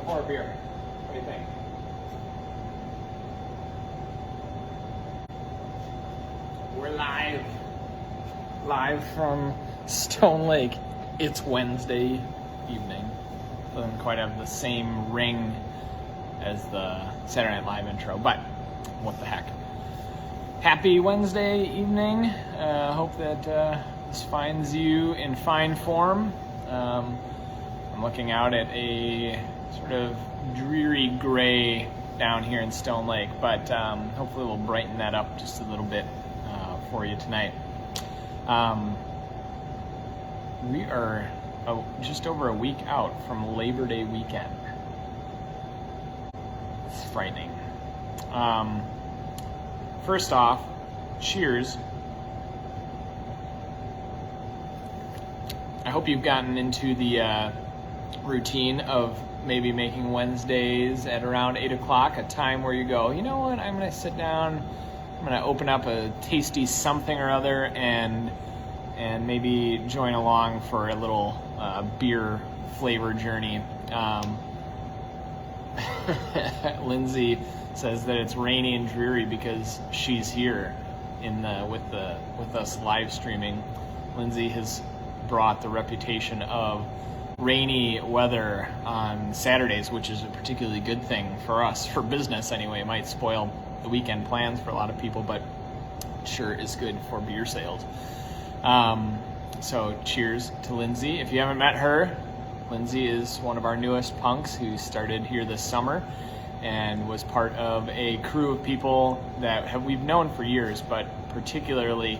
pour a beer. What do you think? We're live from Stone Lake. It's Wednesday evening. Doesn't quite have the same ring as the Saturday Night Live intro, but what the heck. Happy Wednesday evening. Hope that this finds you in fine form. I'm looking out at a sort of dreary gray down here in Stone Lake, but hopefully we'll brighten that up just a little bit for you tonight. We are just over a week out from Labor Day weekend. It's frightening. First off, cheers. I hope you've gotten into the routine of maybe making Wednesdays at around 8 o'clock, a time where you go, you know what, I'm going to sit down, I'm going to open up a tasty something or other and maybe join along for a little beer flavor journey. Lindsay says that it's rainy and dreary because she's here with us live streaming. Lindsay has brought the reputation of rainy weather on Saturdays, which is a particularly good thing for us, for business anyway. It might spoil the weekend plans for a lot of people, but it sure is good for beer sales. So cheers to Lindsay. If you haven't met her, Lindsay is one of our newest punks who started here this summer and was part of a crew of people that we've known for years, but particularly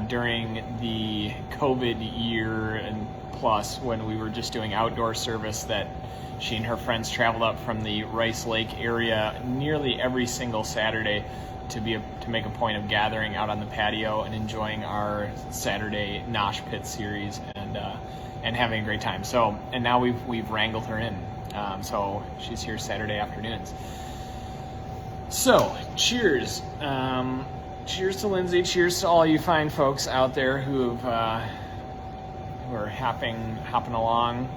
during the COVID year and plus, when we were just doing outdoor service, that she and her friends traveled up from the Rice Lake area nearly every single Saturday to make a point of gathering out on the patio and enjoying our Saturday Nosh Pit series and having a great time. So, and now we've wrangled her in. So she's here Saturday afternoons. So, cheers. Cheers to Lindsay. Cheers to all you fine folks out there who are hopping along.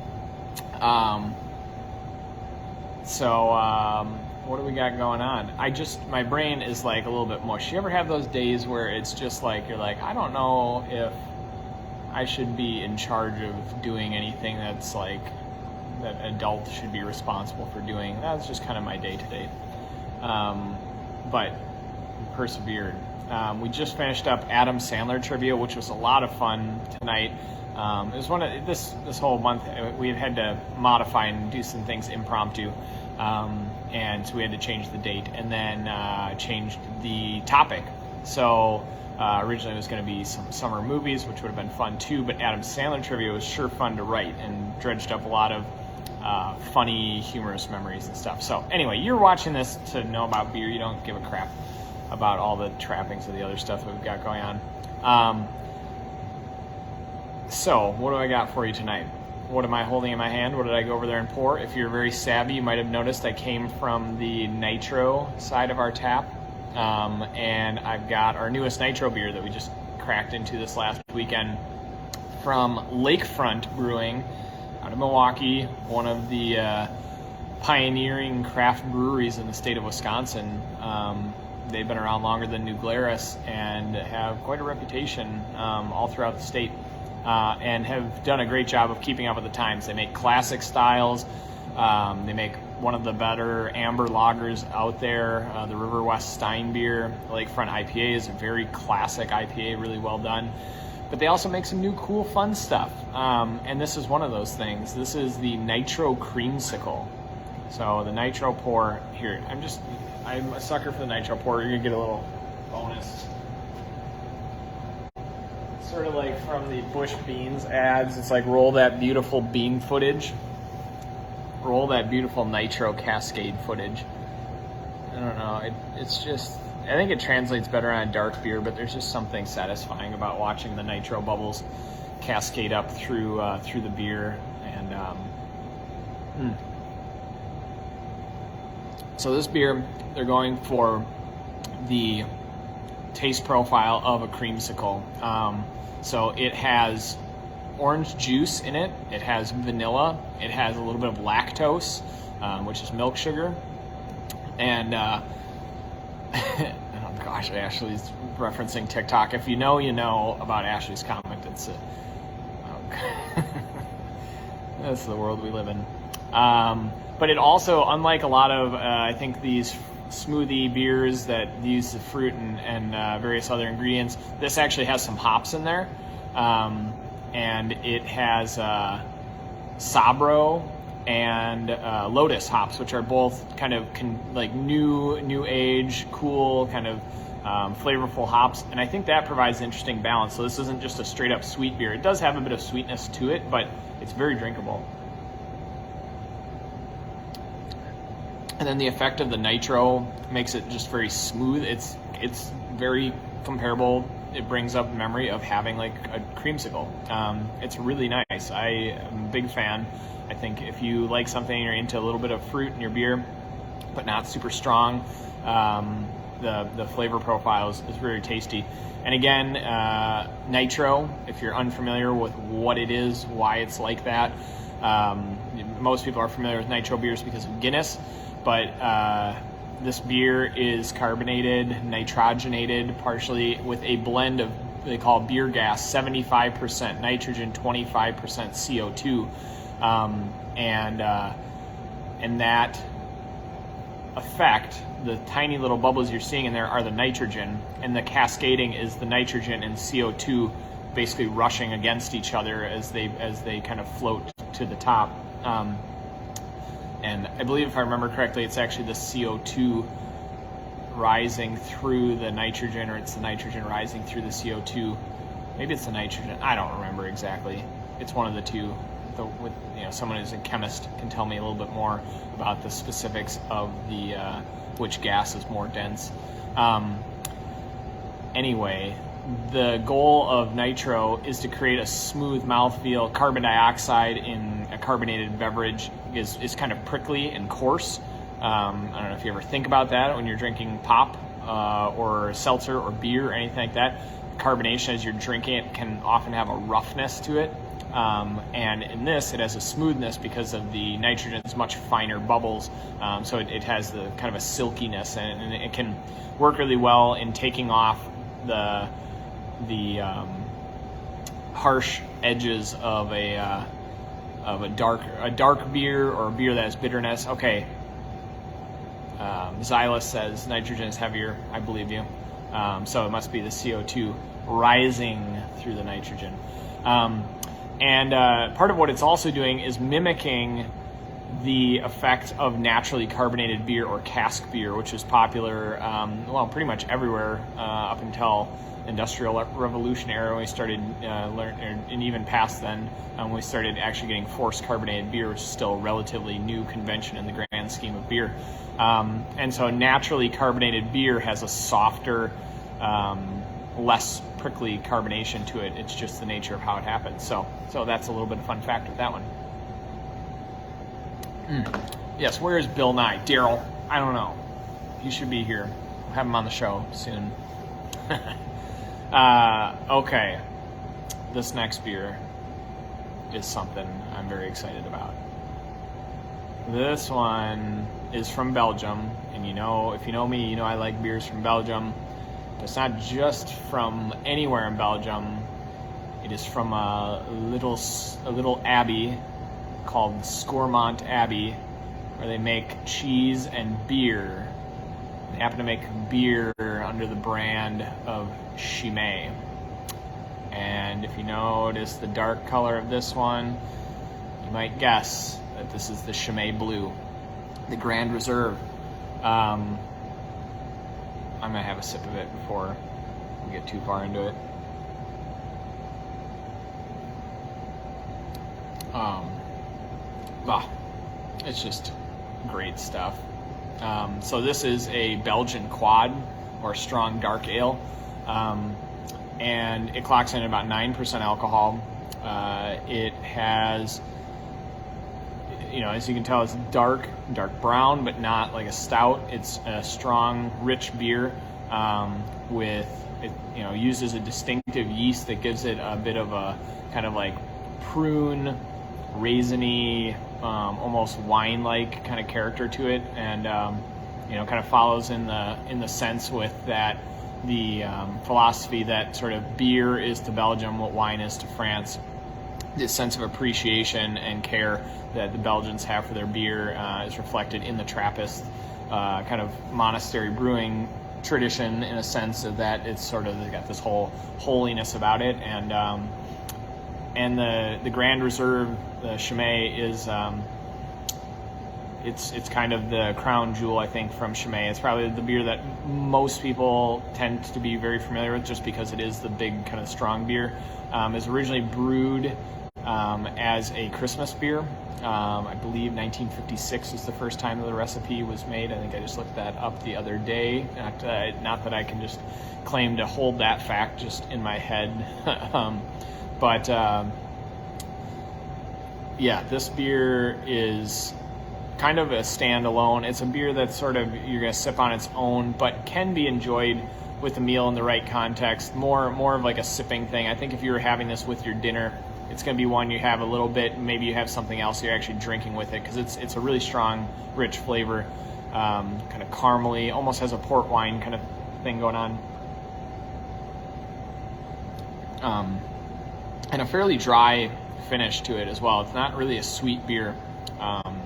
What do we got going on? My brain is like a little bit mush. You ever have those days where it's just like, you're like, I don't know if I should be in charge of doing anything that's like, that adults should be responsible for doing. That's just kind of my day today. But persevered. We just finished up Adam Sandler trivia, which was a lot of fun tonight. It was one of this whole month we had to modify and do some things impromptu, and so we had to change the date and then changed the topic. So originally it was going to be some summer movies, which would have been fun too, but Adam Sandler trivia was sure fun to write and dredged up a lot of funny, humorous memories and stuff. So anyway, you're watching this to know about beer. You don't give a crap about all the trappings of the other stuff that we've got going on. So what do I got for you tonight? What am I holding in my hand? What did I go over there and pour? If you're very savvy, you might have noticed I came from the Nitro side of our tap. And I've got our newest Nitro beer that we just cracked into this last weekend from Lakefront Brewing out of Milwaukee, one of the pioneering craft breweries in the state of Wisconsin. They've been around longer than New Glarus and have quite a reputation all throughout the state, and have done a great job of keeping up with the times. They make classic styles. They make one of the better amber lagers out there, the River West Stein beer. Lakefront IPA is a very classic IPA, really well done. But they also make some new cool fun stuff, and this is one of those things. This is the Nitro Creamsicle. So the Nitro pour here, I'm a sucker for the Nitro pour. You're gonna get a little bonus. Sort of like from the Bush Beans ads. It's like, roll that beautiful bean footage. Roll that beautiful Nitro Cascade footage. I don't know. It's just, I think it translates better on a dark beer, but there's just something satisfying about watching the nitro bubbles cascade up through the beer. And so this beer, they're going for the taste profile of a creamsicle. So it has orange juice in it. It has vanilla. It has a little bit of lactose, which is milk sugar. And oh gosh, Ashley's referencing TikTok. If you know, you know about Ashley's comment. It's that's the world we live in. But it also, unlike a lot of, I think these smoothie beers that use the fruit and various other ingredients, this actually has some hops in there. And it has Sabro and Lotus hops, which are both kind of like new age, cool, kind of flavorful hops. And I think that provides an interesting balance. So this isn't just a straight up sweet beer. It does have a bit of sweetness to it, but it's very drinkable. And then the effect of the nitro makes it just very smooth. It's very comparable. It brings up memory of having like a creamsicle. It's really nice. I am a big fan. I think if you like something, you're into a little bit of fruit in your beer, but not super strong, the flavor profile is very tasty. And again, nitro, if you're unfamiliar with what it is, why it's like that, most people are familiar with nitro beers because of Guinness. But this beer is carbonated, nitrogenated, partially with a blend of they call beer gas, 75% nitrogen, 25% CO2, and that effect, the tiny little bubbles you're seeing in there are the nitrogen, and the cascading is the nitrogen and CO2 basically rushing against each other as they kind of float to the top. And I believe, if I remember correctly, it's actually the CO2 rising through the nitrogen, or it's the nitrogen rising through the CO2. Maybe it's the nitrogen. I don't remember exactly. It's one of the two. Someone who's a chemist can tell me a little bit more about the specifics of the which gas is more dense. Anyway, the goal of nitro is to create a smooth mouthfeel. Carbon dioxide in a carbonated beverage is kind of prickly and coarse. I don't know if you ever think about that when you're drinking pop or seltzer or beer or anything like that. Carbonation as you're drinking it can often have a roughness to it. And in this, it has a smoothness because of the nitrogen's much finer bubbles. So it has the kind of a silkiness, and it can work really well in taking off the harsh edges of a dark beer or a beer that has bitterness. Okay, Xylus says nitrogen is heavier. I believe you. So it must be the CO2 rising through the nitrogen. And part of what it's also doing is mimicking the effect of naturally carbonated beer or cask beer, which is popular, pretty much everywhere up until Industrial Revolution era, when we started and even past then, when we started actually getting forced carbonated beer, which is still a relatively new convention in the grand scheme of beer. And so naturally carbonated beer has a softer, less prickly carbonation to it. It's just the nature of how it happens. So that's a little bit of fun fact with that one. Yes, where is Bill Nye? Daryl, I don't know. He should be here. We'll have him on the show soon. Okay, this next beer is something I'm very excited about. This one is from Belgium, and if you know me, you know I like beers from Belgium. But it's not just from anywhere in Belgium. It is from a little abbey called Scormont Abbey, where they make cheese and beer. They happen to make beer under the brand of Chimay. And if you notice the dark color of this one, you might guess that this is the Chimay Blue, the Grand Reserve. I'm going to have a sip of it before we get too far into it. It's just great stuff. So this is a Belgian quad, or strong dark ale, and it clocks in at about 9% alcohol. It has, as you can tell, it's dark brown, but not like a stout. It's a strong, rich beer with it. Uses a distinctive yeast that gives it a bit of a kind of like prune, raisiny, almost wine-like kind of character to it, and kind of follows in the sense with that the philosophy that sort of beer is to Belgium what wine is to France. This sense of appreciation and care that the Belgians have for their beer is reflected in the Trappist kind of monastery brewing tradition, in a sense of that it's sort of got this whole holiness about it, and the Grand Reserve, the Chimay, is it's kind of the crown jewel, I think, from Chimay. It's probably the beer that most people tend to be very familiar with, just because it is the big kind of strong beer. It's originally brewed as a Christmas beer. I believe 1956 was the first time that the recipe was made. I think I just looked that up the other day. Not that I can just claim to hold that fact just in my head. But this beer is kind of a standalone. It's a beer that's sort of, you're going to sip on its own, but can be enjoyed with a meal in the right context. More of like a sipping thing. I think if you were having this with your dinner, it's going to be one you have a little bit, maybe you have something else you're actually drinking with it, because it's a really strong, rich flavor, kind of caramely, almost has a port wine kind of thing going on. And a fairly dry finish to it as well. It's not really a sweet beer. And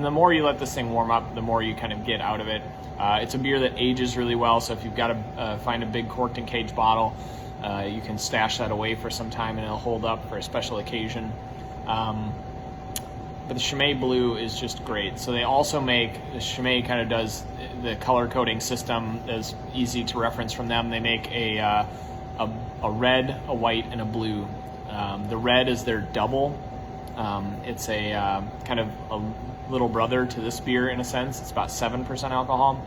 the more you let this thing warm up, the more you kind of get out of it. It's a beer that ages really well, so if you've got to find a big corked and caged bottle, you can stash that away for some time and it'll hold up for a special occasion. But the Chimay Blue is just great. So they also make, the Chimay kind of does the color coding system is easy to reference from them. They make a red, a white, and a blue. The red is their double. It's a kind of a little brother to this beer in a sense. It's about 7% alcohol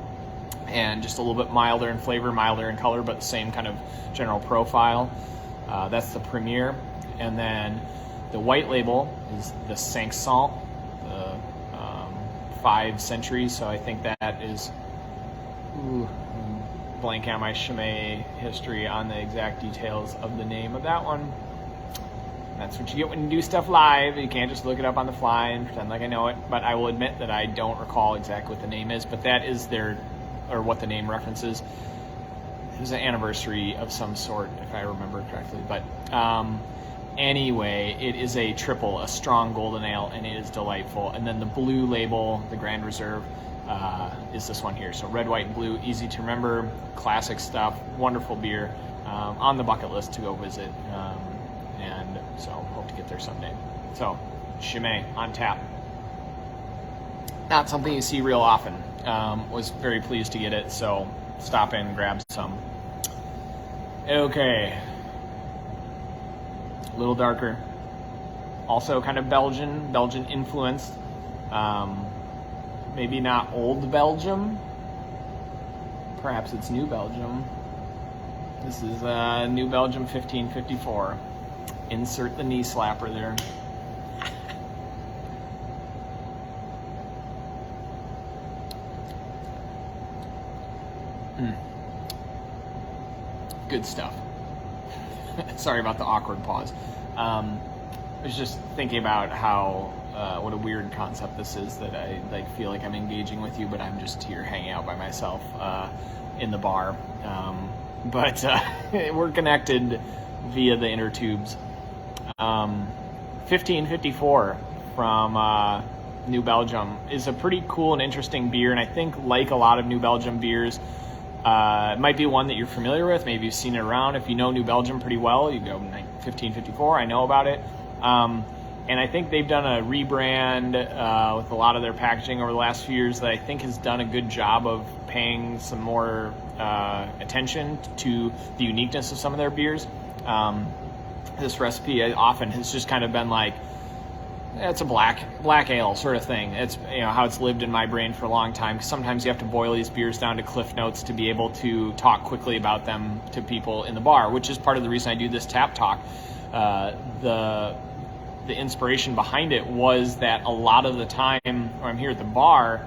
and just a little bit milder in flavor, milder in color, but the same kind of general profile. That's the Premier. And then the white label is the Cinq Cents, the 5 centuries. So I think that is, blank on my Chimay history on the exact details of the name of that one. That's what you get when you do stuff live. You can't just look it up on the fly and pretend like I know it. But I will admit that I don't recall exactly what the name is. But that is what the name references. It was an anniversary of some sort, if I remember correctly. But anyway, it is a triple, a strong golden ale, and it is delightful. And then the blue label, the Grand Reserve, is this one here. So red, white, and blue, easy to remember, classic stuff, wonderful beer, on the bucket list to go visit. And so hope to get there someday. So Chimay on tap. Not something you see real often. Was very pleased to get it, so stop in and grab some. Okay. A little darker. Also kind of Belgian influenced. Maybe not old Belgium. Perhaps it's New Belgium. This is New Belgium 1554. Insert the knee slapper there. Good stuff. Sorry about the awkward pause. I was just thinking about how what a weird concept this is, that I feel like I'm engaging with you, but I'm just here hanging out by myself in the bar. But we're connected via the inner tubes. 1554 from New Belgium is a pretty cool and interesting beer, and I think, like a lot of New Belgium beers, it might be one that you're familiar with. Maybe you've seen it around. If you know New Belgium pretty well, you go 1554. I know about it. And I think they've done a rebrand with a lot of their packaging over the last few years that I think has done a good job of paying some more attention to the uniqueness of some of their beers. This recipe often has just kind of been like, it's a black ale sort of thing. It's how it's lived in my brain for a long time. Sometimes you have to boil these beers down to cliff notes to be able to talk quickly about them to people in the bar, which is part of the reason I do this tap talk. The inspiration behind it was that a lot of the time when I'm here at the bar,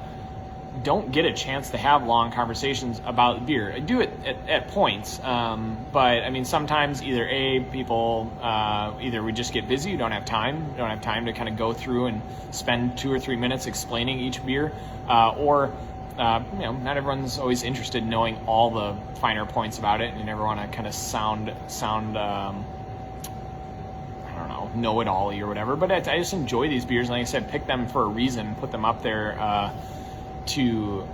don't get a chance to have long conversations about beer. I do it at points, but I mean, sometimes either people either we just get busy, we don't have time to kind of go through and spend 2 or 3 minutes explaining each beer, or not everyone's always interested in knowing all the finer points about it, and you never want to kind of sound I don't know it all or whatever. But I just enjoy these beers, and like I said, pick them for a reason, put them up there to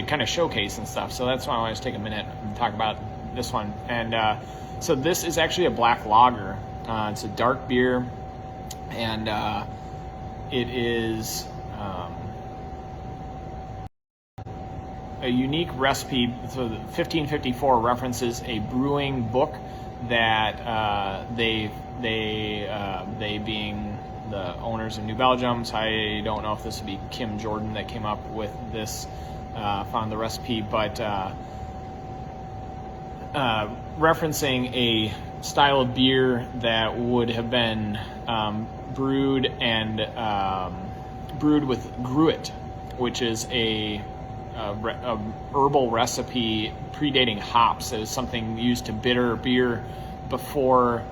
kind of showcase and stuff. So that's why I want to take a minute and talk about this one. And so this is actually a black lager. It's a dark beer, and it is a unique recipe. So 1554 references a brewing book that they being the owners of New Belgium. So I don't know if this would be Kim Jordan that came up with this, found the recipe, but referencing a style of beer that would have been brewed with gruit, which is a herbal recipe predating hops. It is something used to bitter beer before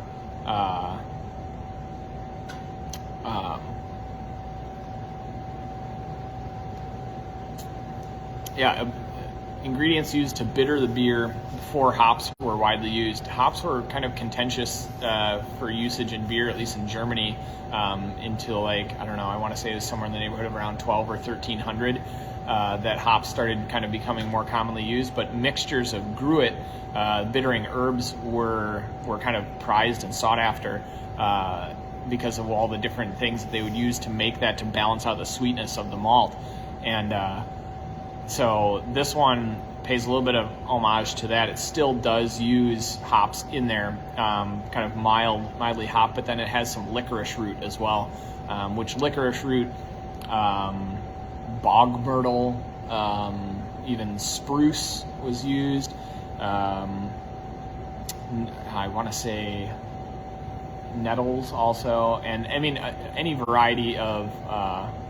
ingredients used to bitter the beer before hops were widely used. Hops were kind of contentious for usage in beer, at least in Germany, until I want to say it was somewhere in the neighborhood of around 12 or 1300 that hops started kind of becoming more commonly used. But mixtures of gruit, bittering herbs, were kind of prized and sought after because of all the different things that they would use to make that, to balance out the sweetness of the malt. And so this one pays a little bit of homage to that. It still does use hops in there, kind of mildly hop, but then it has some licorice root as well, which licorice root, bog myrtle, even spruce was used. I want to say nettles also, and I mean any variety of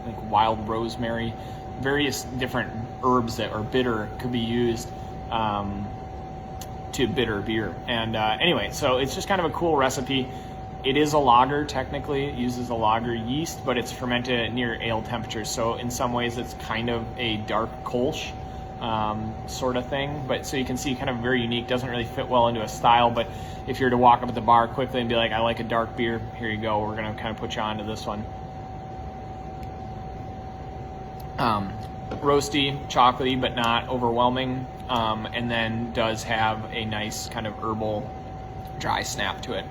like wild rosemary. Various different herbs that are bitter could be used to bitter beer. And anyway, so it's just kind of a cool recipe. It is a lager, technically. It uses a lager yeast, but it's fermented at near ale temperatures. So in some ways it's kind of a dark Kolsch sort of thing. But so you can see, kind of very unique. Doesn't really fit well into a style, but if you were to walk up at the bar quickly and be like, I like a dark beer, here you go. We're going to kind of put you onto this one. Roasty, chocolatey, but not overwhelming, and then does have a nice kind of herbal dry snap to it.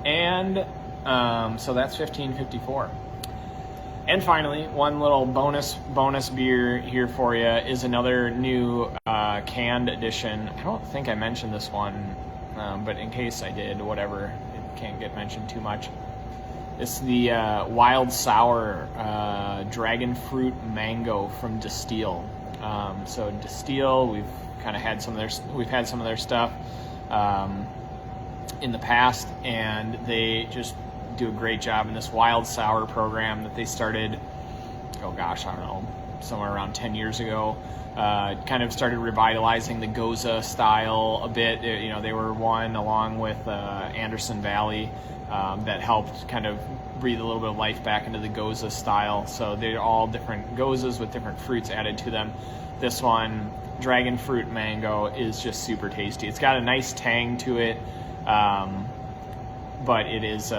And so that's 1554. And finally, one little bonus beer here for you is another new canned edition. I don't think I mentioned this one, but in case I did, whatever, it can't get mentioned too much. It's the Wild Sour Dragon Fruit Mango from Distill. So Distill, we've had some of their stuff in the past, and they just do a great job in this Wild Sour program that they started, somewhere around 10 years ago. Kind of started revitalizing the Goza style a bit. They were one, along with Anderson Valley, that helped kind of breathe a little bit of life back into the Goza style. So they're all different Gozas with different fruits added to them. This one, Dragon Fruit Mango, is just super tasty. It's got a nice tang to it, but it is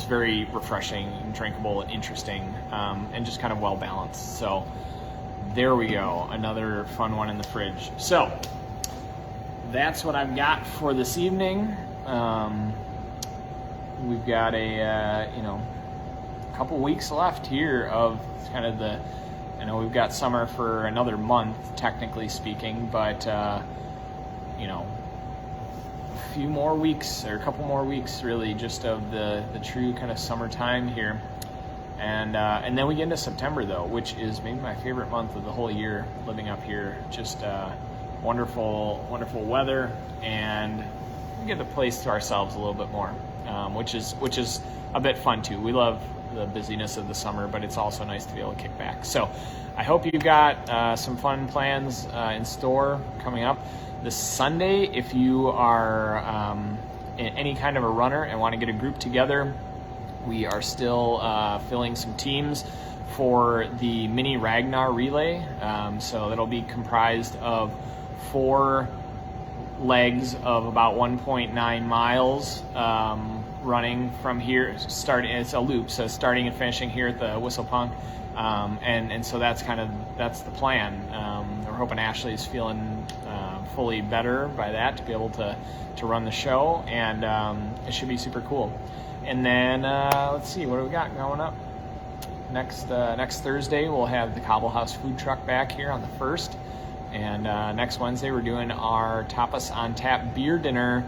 very refreshing and drinkable and interesting, and just kind of well balanced. So there we go, another fun one in the fridge. So that's what I've got for this evening. We've got a couple weeks left here of kind of I know we've got summer for another month, technically speaking, but a few more weeks, or a couple more weeks really, just of the true kind of summertime here. And then we get into September, though, which is maybe my favorite month of the whole year living up here. Just wonderful weather, and we get the place to ourselves a little bit more, which is a bit fun too. We love the busyness of the summer, but it's also nice to be able to kick back. So I hope you've got some fun plans in store coming up. This Sunday, if you are any kind of a runner and want to get a group together, we are still filling some teams for the mini Ragnar relay. So that'll be comprised of 4 legs of about 1.9 miles running from here. It's a loop, so starting and finishing here at the Whistle Punk. And so that's the plan. We're hoping Ashley's feeling fully better by that to be able to run the show, and it should be super cool. And then let's see, what do we got going up? Next Thursday we'll have the Cobble House food truck back here on the 1st, and next Wednesday we're doing our Tapas on Tap beer dinner,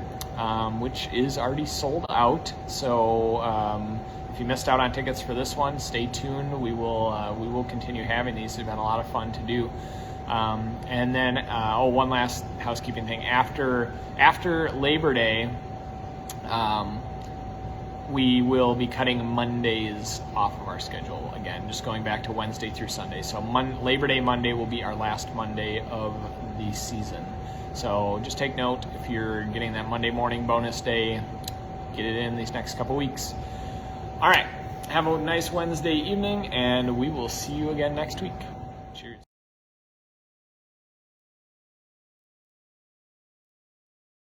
which is already sold out. So if you missed out on tickets for this one, stay tuned. We will continue having these. They've been a lot of fun to do. And then one last housekeeping thing. After Labor Day, we will be cutting Mondays off of our schedule again, just going back to Wednesday through Sunday. So Labor Day Monday will be our last Monday of the season. So just take note, if you're getting that Monday morning bonus day, get it in these next couple weeks. All right, have a nice Wednesday evening, and we will see you again next week.